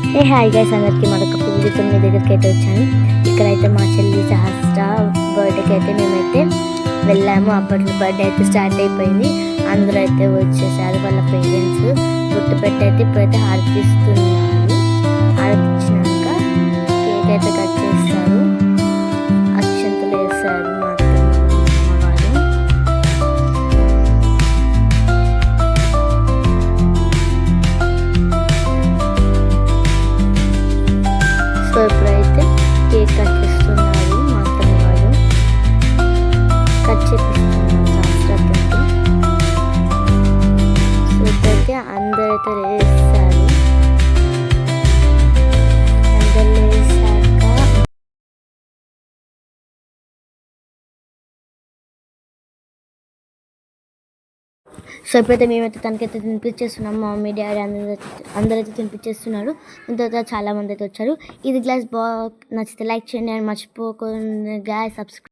Hi guys, అందరికీ మరొక వీడియోతో మీ దగ్గరికి అయితే వచ్చాను. ఇక్కడైతే మా చెల్లి సహస్ర బర్త్డేకి అయితే మేమైతే వెళ్ళాము. అప్పట్లో బర్త్డే అయితే స్టార్ట్ అయిపోయింది. అందరూ అయితే వచ్చేసారు, వాళ్ళ పేరెంట్స్ గుర్తు పెట్టి అయితే ఇప్పుడైతే హారతిస్తున్నారు. హారతిచ్చినాక కేక్ అయితే కట్ చేస్తారు, అక్షంతలు వేస్తారు మా అమ్మవారు. సో ఇప్పుడైతే కేక్ కట్ చేస్తున్నారు మా అత్తమ్మవారు, కట్ చేపిస్తున్నారు శాస్త్రతో. సో ఇప్పుడైతే అందరైతే వేస్తారు. అందరు వేసాక ఇప్పుడైతే మేమైతే తనకైతే తినిపించేస్తున్నాం. మా మమ్మీ డాడీ అందరైతే తినిపించేస్తున్నారు. దాని తర్వాత చాలామంది అయితే వచ్చారు. ఇది గ్లాస్ బాగా నచ్చితే లైక్ చేయండి అని మర్చిపోకుండా సబ్స్క్రైబ్